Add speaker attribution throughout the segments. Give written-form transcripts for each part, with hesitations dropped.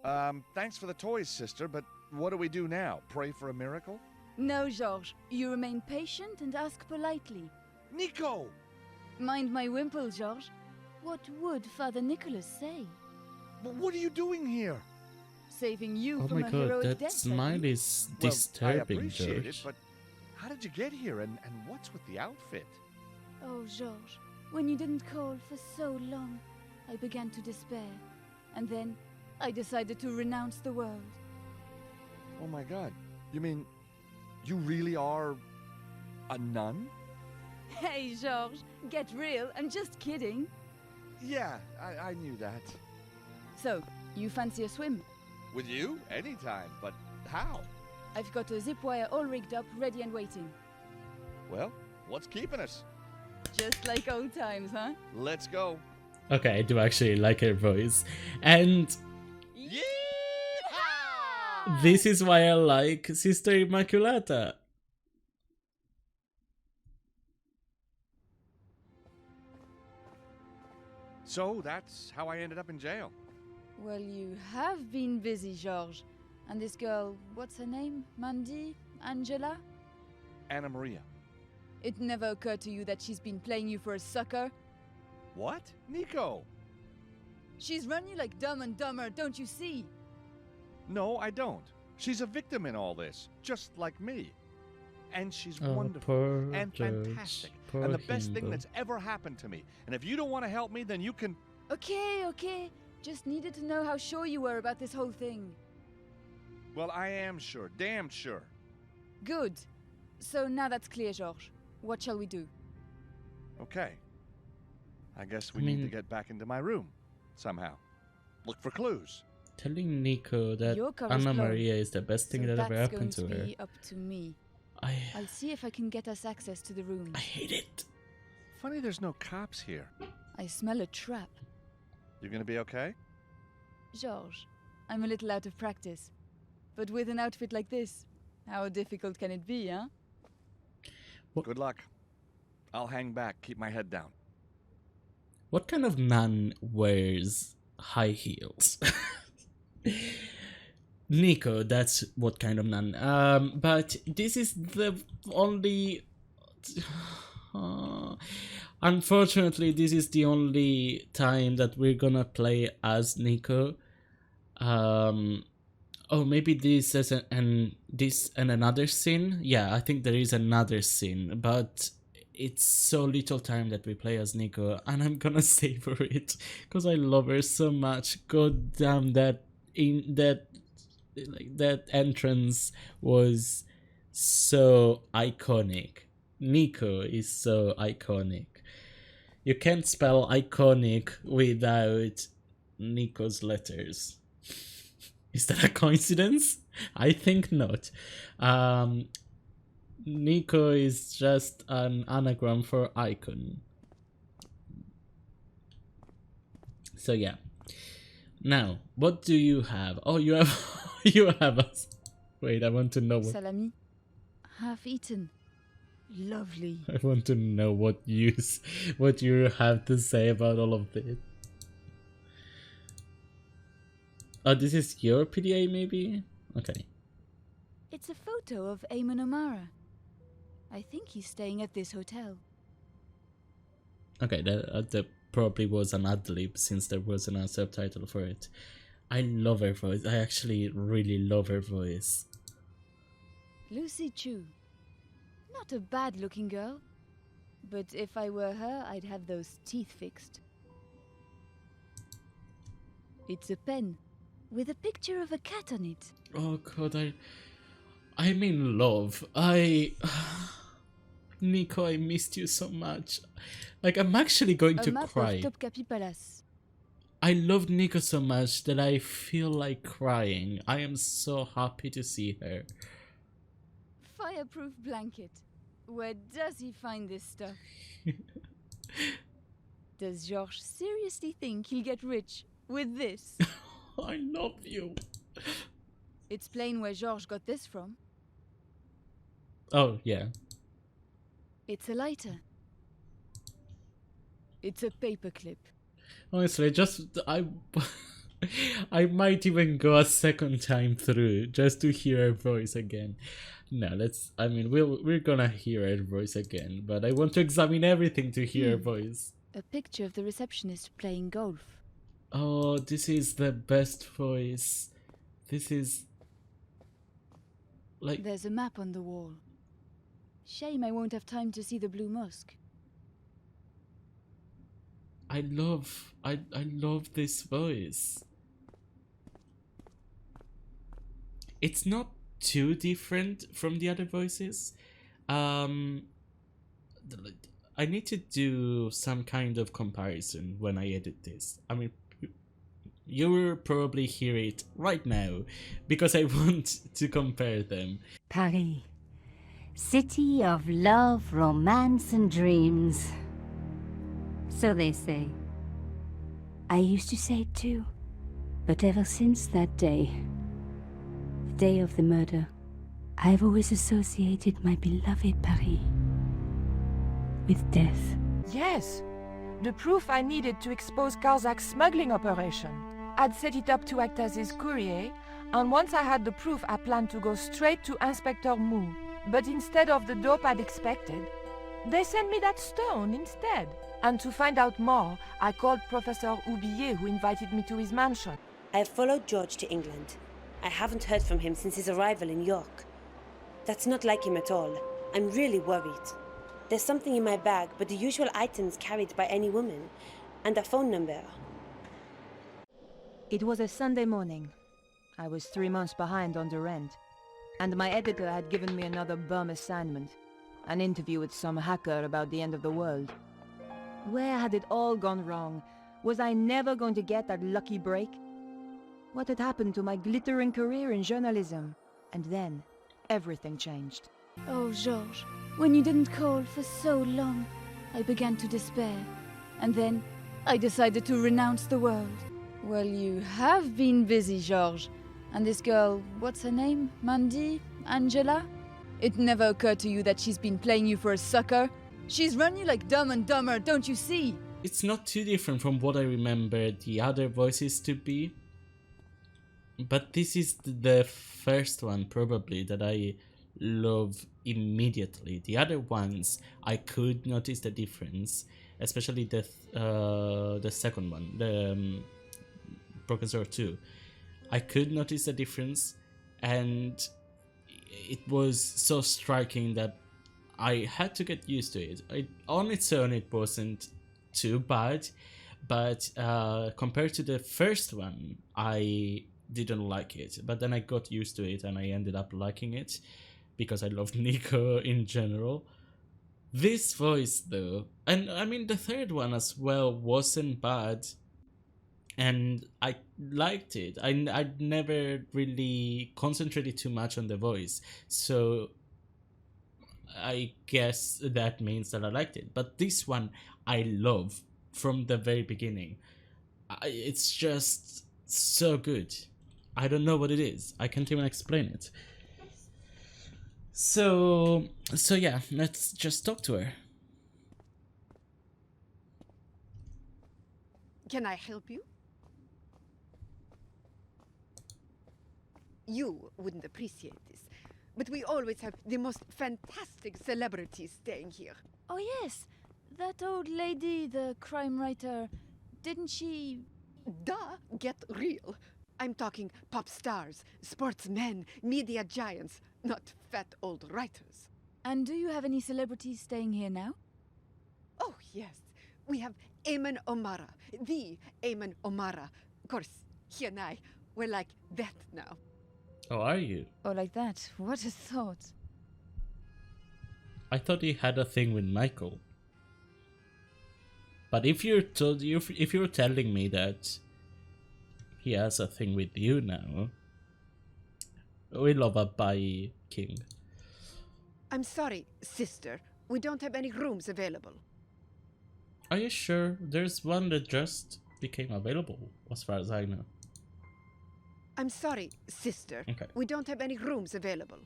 Speaker 1: Thanks for the toys, sister, but what do we do now? Pray for a miracle?
Speaker 2: No, Georges. You remain patient and ask politely.
Speaker 1: Nico!
Speaker 2: Mind my wimple, Georges. What would Father Nicholas say?
Speaker 1: What are you doing here?
Speaker 2: Saving you
Speaker 3: Oh
Speaker 2: from
Speaker 3: my
Speaker 2: a
Speaker 3: god,
Speaker 2: heroic
Speaker 3: that
Speaker 2: death.
Speaker 3: smile is
Speaker 1: Well, I
Speaker 3: disturbing,
Speaker 1: appreciate it,
Speaker 3: George.
Speaker 1: but how did you get here, and what's with the outfit?
Speaker 2: Oh, Georges. When you didn't call for so long, I began to despair. And then, I decided to renounce the world.
Speaker 1: Oh my god. You mean, you really are a nun?
Speaker 2: Hey, Georges, get real. I'm just kidding.
Speaker 1: Yeah, I knew that.
Speaker 2: So, you fancy a swim?
Speaker 1: With you? Anytime, but how?
Speaker 2: I've got a zip wire all rigged up, ready and waiting.
Speaker 1: Well, what's keeping us?
Speaker 2: Just like old times, huh?
Speaker 1: Let's go.
Speaker 3: Okay, I do actually like her voice. And
Speaker 1: Yeah!
Speaker 3: this is why I like Sister Immaculata.
Speaker 1: So that's how I ended up in jail.
Speaker 2: Well, you have been busy, Georges. And this girl, what's her name? Mandy? Angela?
Speaker 1: Anna Maria.
Speaker 2: It never occurred to you that she's been playing you for a sucker?
Speaker 1: What? Nico!
Speaker 2: She's run you like Dumb and Dumber, don't you see?
Speaker 1: No, I don't. She's a victim in all this, just like me. And she's
Speaker 3: Oh,
Speaker 1: wonderful
Speaker 3: poor
Speaker 1: and
Speaker 3: George,
Speaker 1: fantastic.
Speaker 3: poor
Speaker 1: And the best thing
Speaker 3: Himbo.
Speaker 1: that's ever happened to me. And if you don't want to help me, then you can...
Speaker 2: Okay. Just needed to know how sure you were about this whole thing.
Speaker 1: Well, I am sure. Damn sure.
Speaker 2: Good. So now that's clear, Georges. What shall we do?
Speaker 1: Okay. I guess we
Speaker 3: I
Speaker 1: need to
Speaker 3: mean-
Speaker 1: get back into my room. Somehow. Look for clues.
Speaker 3: Telling Nico that
Speaker 2: Your cover's
Speaker 3: Anna
Speaker 2: blown,
Speaker 3: Maria is the best thing
Speaker 2: so
Speaker 3: that ever
Speaker 2: that's
Speaker 3: happened to
Speaker 2: going to
Speaker 3: her.
Speaker 2: be up to me.
Speaker 3: I
Speaker 2: I'll see if I can get us access to the room.
Speaker 3: hate it.
Speaker 1: Funny there's no cops here.
Speaker 2: I smell a trap.
Speaker 1: You gonna be okay?
Speaker 2: Georges, I'm a little out of practice. But with an outfit like this, how difficult can it be, huh?
Speaker 1: Good luck. I'll hang back, keep my head down.
Speaker 3: What kind of nun wears high heels? Nico, that's what kind of nun. But this is the only. Unfortunately, this is the only time that we're gonna play as Nico. Oh, maybe this is this and another scene. Yeah, I think there is another scene, but it's so little time that we play as Nico, and I'm gonna savor it because I love her so much. God damn, that entrance was so iconic. Nico is so iconic. You can't spell iconic without Nico's letters. Is that a coincidence? I think not. Nico is just an anagram for icon. So yeah. Now, what do you have? Oh, you have you have us. Wait, I want to know what
Speaker 2: Salami? Half eaten. Lovely.
Speaker 3: I want to know what you have to say about all of this. Oh, this is your PDA maybe? Okay.
Speaker 2: It's a photo of Eamon O'Mara. I think he's staying at this hotel.
Speaker 3: Okay, that probably was an ad-lib since there wasn't a subtitle for it. I love her voice. I actually really love her voice.
Speaker 2: Lucy Chu. Not a bad-looking girl. But if I were her, I'd have those teeth fixed. It's a pen, with a picture of a cat on it.
Speaker 3: Oh god, I'm in love. Nico, I missed you so much. Like, I'm actually going
Speaker 2: A
Speaker 3: to
Speaker 2: map
Speaker 3: cry.
Speaker 2: of Topkapi Palace.
Speaker 3: I love Nico so much that I feel like crying. I am so happy to see her.
Speaker 2: Fireproof blanket. Where does he find this stuff? Does Georges seriously think he'll get rich with this?
Speaker 3: I love you.
Speaker 2: It's plain where Georges got this from.
Speaker 3: Oh, yeah.
Speaker 2: It's a lighter. It's a paperclip.
Speaker 3: Honestly, I might even go a second time through just to hear her voice again. No, we're gonna hear her voice again, but I want to examine everything to hear her voice.
Speaker 2: A picture of the receptionist playing golf.
Speaker 3: Oh, this is the best voice. This is like
Speaker 2: There's a map on the wall. Shame I won't have time to see the Blue Mosque.
Speaker 3: I love this voice. It's not too different from the other voices. I need to do some kind of comparison when I edit this. I mean, you will probably hear it right now because I want to compare them.
Speaker 4: Paris, city of love, romance, and dreams. So they say. I used to say it too, but ever since that day, the day of the murder, I've always associated my beloved Paris with death.
Speaker 5: Yes, the proof I needed to expose Karzak's smuggling operation. I'd set it up to act as his courier, and once I had the proof, I planned to go straight to Inspector Mou. But instead of the dope I'd expected, they sent me that stone instead. And to find out more, I called Professor Oublier, who invited me to his mansion.
Speaker 6: I have followed George to England. I haven't heard from him since his arrival in York. That's not like him at all. I'm really worried. There's something in my bag, but the usual items carried by any woman, and a phone number.
Speaker 5: It was a Sunday morning. I was 3 months behind on the rent, and my editor had given me another bum assignment, an interview with some hacker about the end of the world. Where had it all gone wrong? Was I never going to get that lucky break? What had happened to my glittering career in journalism? And then, everything changed.
Speaker 2: Oh, Georges, when you didn't call for so long, I began to despair. And then, I decided to renounce the world. Well, you have been busy, Georges. And this girl, what's her name? Mandy? Angela? It never occurred to you that she's been playing you for a sucker? She's run you like Dumb and Dumber, don't you see?
Speaker 3: It's not too different from what I remember the other voices to be. But this is the first one, probably, that I love immediately. The other ones, I could notice the difference, especially the second one, the Broken Sword 2. I could notice the difference, and it was so striking that I had to get used to it. On its own, it wasn't too bad, but compared to the first one, I didn't like it. But then I got used to it, and I ended up liking it because I love Nico in general. This voice, though, and I mean the third one as well, wasn't bad, and I liked it. I'd never really concentrated too much on the voice, so I guess that means that I liked it. But this one I love from the very beginning. It's just so good. I don't know what it is. I can't even explain it. So yeah, let's just talk to her.
Speaker 7: Can I help you? You wouldn't appreciate this, but we always have the most fantastic celebrities staying here.
Speaker 2: Oh yes, that old lady, the crime writer, didn't she...
Speaker 7: Duh, get real. I'm talking pop stars, sportsmen, media giants, not fat old writers.
Speaker 2: And do you have any celebrities staying here now?
Speaker 7: Oh, yes. We have Eamon O'Mara, the Eamon O'Mara. Of course, he and I, we're like that now.
Speaker 3: Oh, are you?
Speaker 2: Oh, like that. What a thought.
Speaker 3: I thought he had a thing with Michael. But if you're telling me that he has a thing with you now, we love a bi king.
Speaker 7: I'm sorry, sister. We don't have any rooms available.
Speaker 3: Are you sure? There's one that just became available, as far as I know.
Speaker 7: I'm sorry, sister.
Speaker 3: Okay.
Speaker 7: We don't have any rooms available.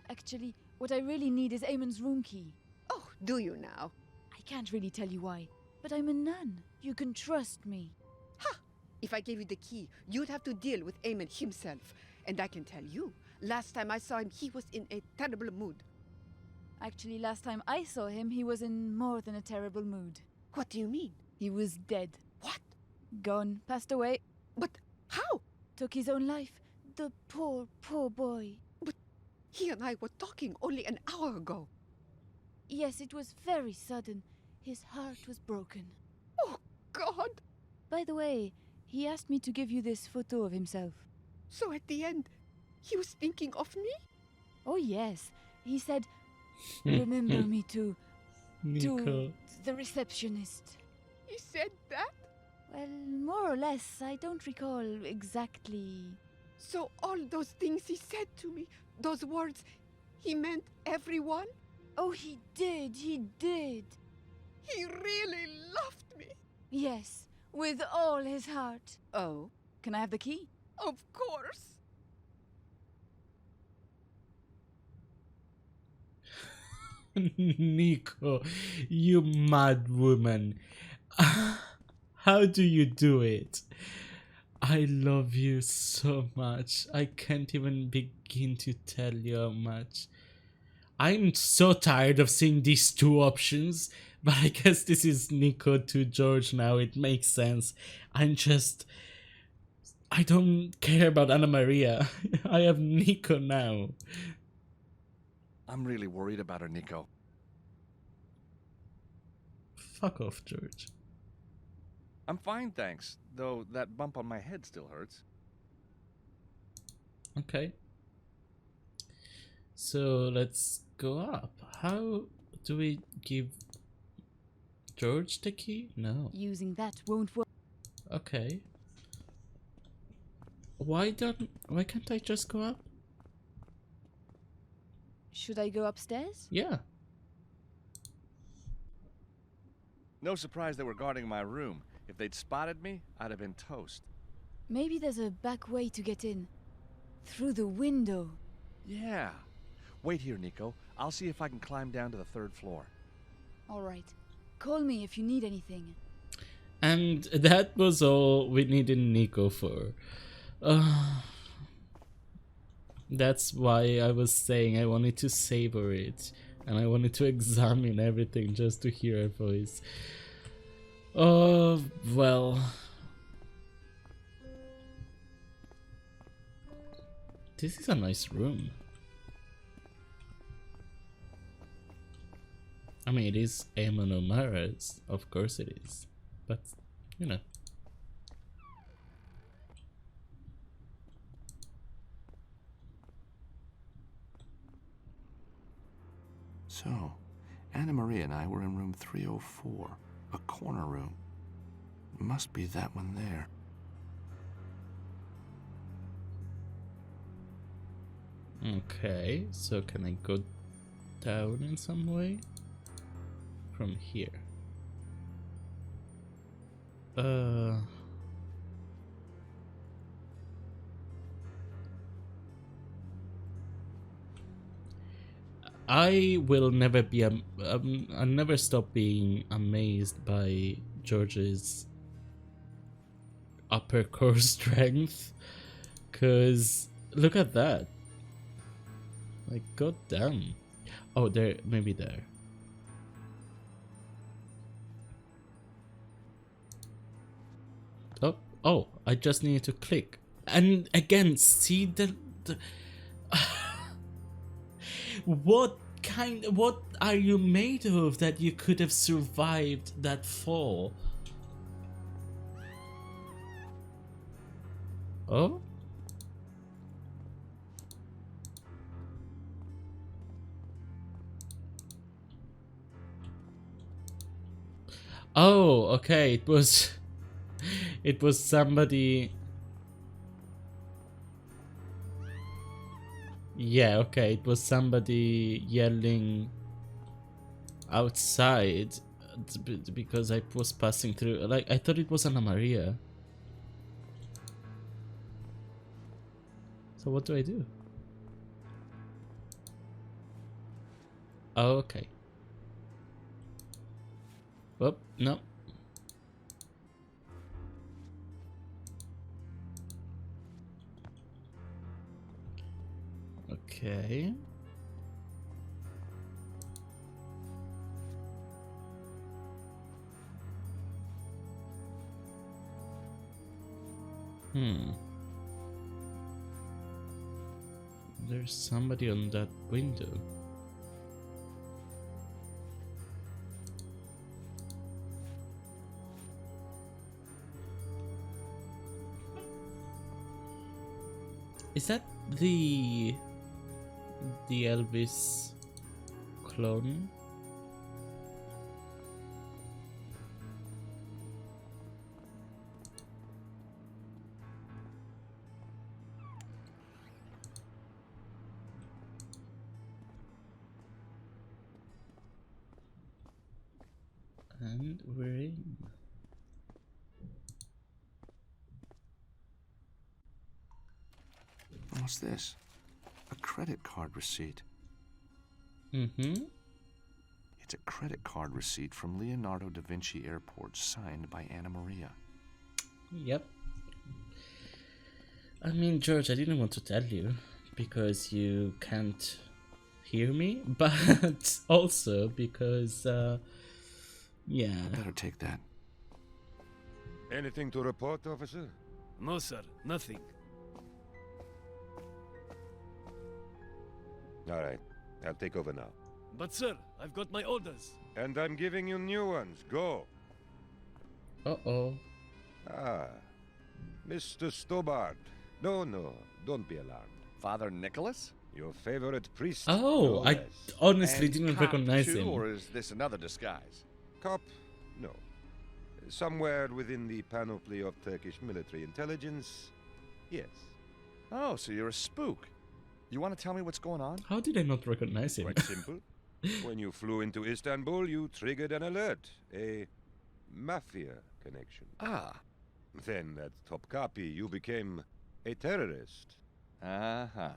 Speaker 2: Actually, what I really need is Eamon's room key.
Speaker 7: Oh, do you now?
Speaker 2: I can't really tell you why, but I'm a nun. You can trust me.
Speaker 7: Ha! If I gave you the key, you'd have to deal with Eamon himself. And I can tell you, last time I saw him, he was in a terrible mood.
Speaker 2: Actually, last time I saw him, he was in more than a terrible mood.
Speaker 7: What do you mean?
Speaker 2: He was dead.
Speaker 7: What?
Speaker 2: Gone. Passed away.
Speaker 7: But how?
Speaker 2: Took his own life. The poor, poor boy.
Speaker 7: He and I were talking only an hour ago.
Speaker 2: Yes, it was very sudden. His heart was broken.
Speaker 7: Oh, God!
Speaker 2: By the way, he asked me to give you this photo of himself.
Speaker 7: So at the end, he was thinking of me?
Speaker 2: Oh, yes. He said, remember me to
Speaker 3: Nico.
Speaker 2: the receptionist.
Speaker 7: He said that?
Speaker 2: Well, more or less. I don't recall exactly.
Speaker 7: So all those things he said to me, those words, he meant everyone?
Speaker 2: Oh, he did. He did.
Speaker 7: He really loved me.
Speaker 2: Yes, with all his heart.
Speaker 7: Oh,
Speaker 2: Can I have the key?
Speaker 7: of course.
Speaker 3: Nico, you mad woman. How do you do it? I love you so much. I can't even begin to tell you how much. I'm so tired of seeing these two options, but I guess this is Nico to George now. It makes sense. I don't care about Anna Maria. I have Nico now.
Speaker 1: I'm really worried about her, Nico.
Speaker 3: Fuck off, George.
Speaker 1: I'm fine, thanks. Though that bump on my head still hurts.
Speaker 3: Okay. So let's go up. How do we give George the key? No.
Speaker 2: Using that won't work.
Speaker 3: Okay. Why can't I just go up?
Speaker 2: Should I go upstairs?
Speaker 3: Yeah.
Speaker 1: No surprise they were guarding my room. If they'd spotted me, I'd have been toast.
Speaker 2: Maybe there's a back way to get in. Through the window.
Speaker 1: Yeah. Wait here, Nico. I'll see if I can climb down to the 3rd floor.
Speaker 2: All right. Call me if you need anything.
Speaker 3: And that was all we needed Nico for. That's why I was saying I wanted to savor it. And I wanted to examine everything just to hear her voice. Oh, well. This is a nice room. I mean, it is Eamon O'Mara's. Of course it is. But, you know.
Speaker 8: So, Anna Maria and I were in room 304, a corner room. Must be that one there.
Speaker 3: Okay, so can I go down in some way? From here. I will never be I'll never stop being amazed by George's upper core strength, cause look at that. Like, god damn. Oh, there, maybe there. Oh, I just needed to click. And again, see the what are you made of that you could have survived that fall? Oh? Oh, okay, it was somebody. Yeah, okay, it was somebody yelling outside because I was passing through. Like, I thought it was Anna Maria. So what do I do? Oh, okay. Oh, no. Okay. There's somebody on that window. Is that the Elvis clone? And we're in.
Speaker 8: What's this? A credit card receipt.
Speaker 3: Mm-hmm.
Speaker 8: It's a credit card receipt from Leonardo da Vinci Airport, signed by Anna Maria.
Speaker 3: Yep. I mean, George, I didn't want to tell you because you can't hear me, but also because, yeah.
Speaker 8: I better take that.
Speaker 9: Anything to report, officer?
Speaker 10: No, sir. Nothing.
Speaker 9: All right, I'll take over now.
Speaker 10: But, sir, I've got my orders.
Speaker 9: And I'm giving you new ones. Go.
Speaker 3: Uh-oh.
Speaker 9: Ah, Mr. Stobart. No, don't be alarmed.
Speaker 1: Father Nicholas?
Speaker 9: Your favorite priest.
Speaker 3: Oh,
Speaker 9: no
Speaker 3: I
Speaker 9: less.
Speaker 3: honestly
Speaker 1: And
Speaker 3: didn't
Speaker 1: cop,
Speaker 3: recognize
Speaker 1: too,
Speaker 3: him.
Speaker 1: Or is this another disguise?
Speaker 9: Cop? No. Somewhere within the panoply of Turkish military intelligence, yes.
Speaker 1: Oh, so you're a spook. You want to tell me what's going on?
Speaker 3: How did I not recognize him?
Speaker 9: Quite simple. When you flew into Istanbul, you triggered an alert. A mafia connection.
Speaker 1: Ah.
Speaker 9: Then at Topkapi, you became a terrorist.
Speaker 1: Uh-huh.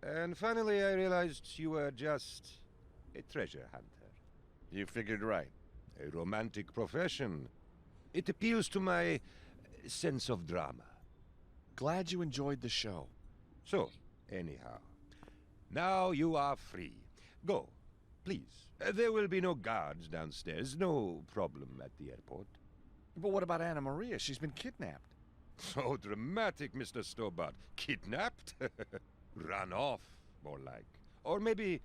Speaker 9: And finally, I realized you were just a treasure hunter.
Speaker 1: You figured right.
Speaker 9: A romantic profession. It appeals to my sense of drama.
Speaker 1: Glad you enjoyed the show.
Speaker 9: So, anyhow, now you are free. Go, please. There will be no guards downstairs. No problem at the airport.
Speaker 1: But what about Anna Maria? She's been kidnapped.
Speaker 9: So dramatic, Mr. Stobart. Kidnapped? Run off, more like. Or maybe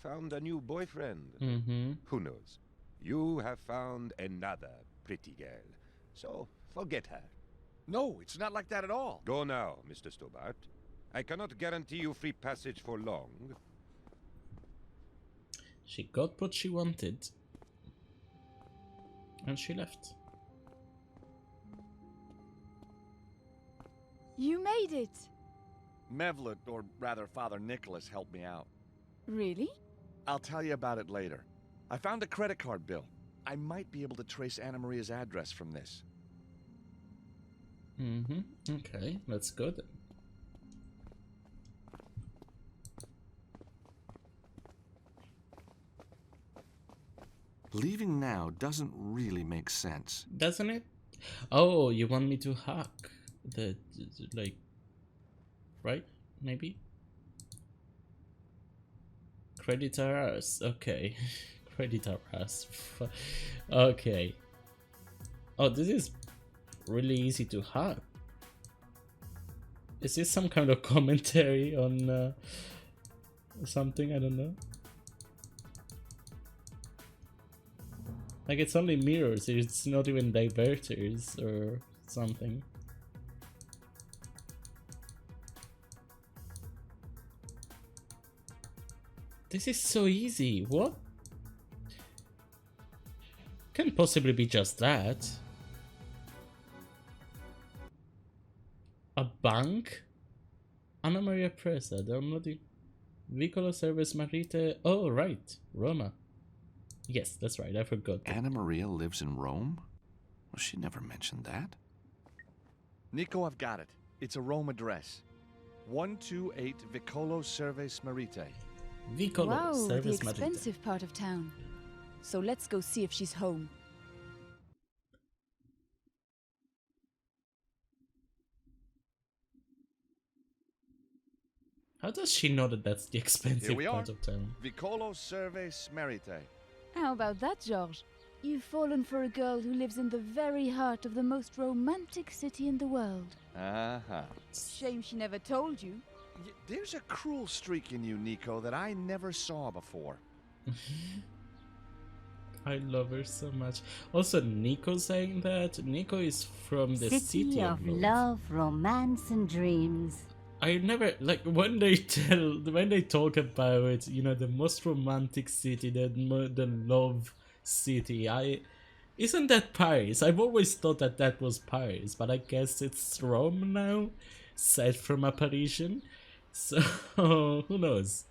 Speaker 9: found a new boyfriend.
Speaker 3: Mm-hmm.
Speaker 9: Who knows? You have found another pretty girl. So, forget her.
Speaker 1: No, it's not like that at all.
Speaker 9: Go now, Mr. Stobart. I cannot guarantee you free passage for long.
Speaker 3: She got what she wanted. And she left.
Speaker 2: You made it!
Speaker 1: Mevlut, or rather Father Nicholas, helped me out.
Speaker 2: Really?
Speaker 1: I'll tell you about it later. I found a credit card bill. I might be able to trace Anna Maria's address from this.
Speaker 3: Mm-hmm. Okay, let's go then.
Speaker 8: Leaving now doesn't really make sense.
Speaker 3: Doesn't it? Oh, you want me to hack the like, right? Maybe? Creditor us. Okay. Creditor us. Okay. Oh, this is really easy to hack. Is this some kind of commentary on something? I don't know. Like, it's only mirrors, it's not even diverters or something. This is so easy. What? Can't possibly be just that. A bank? Anna Maria Presa, downloading Vicolo Service Marite. Oh, right, Roma. Yes, that's right, I forgot.
Speaker 8: Anna Maria lives in Rome? Well, she never mentioned that.
Speaker 1: Nico, I've got it. It's a Rome address. 128 Vicolo Service Marite.
Speaker 3: Vicolo
Speaker 2: Wow, the
Speaker 3: Service Marite.
Speaker 2: expensive part of town. So let's go see if she's home.
Speaker 3: How does she know that that's the expensive
Speaker 1: Here we are.
Speaker 3: part of town?
Speaker 1: Vicolo Serves Merite.
Speaker 2: How about that, Georges? You've fallen for a girl who lives in the very heart of the most romantic city in the world.
Speaker 1: Uh-huh.
Speaker 2: Shame she never told you.
Speaker 1: There's a cruel streak in you, Nico, that I never saw before.
Speaker 3: I love her so much. Also, Nico saying that. Nico is from the
Speaker 4: City of love, romance, and dreams.
Speaker 3: I never like when they talk about, you know, the most romantic city, the love city. Isn't that Paris? I've always thought that that was Paris, but I guess it's Rome now, said from a Parisian. So who knows?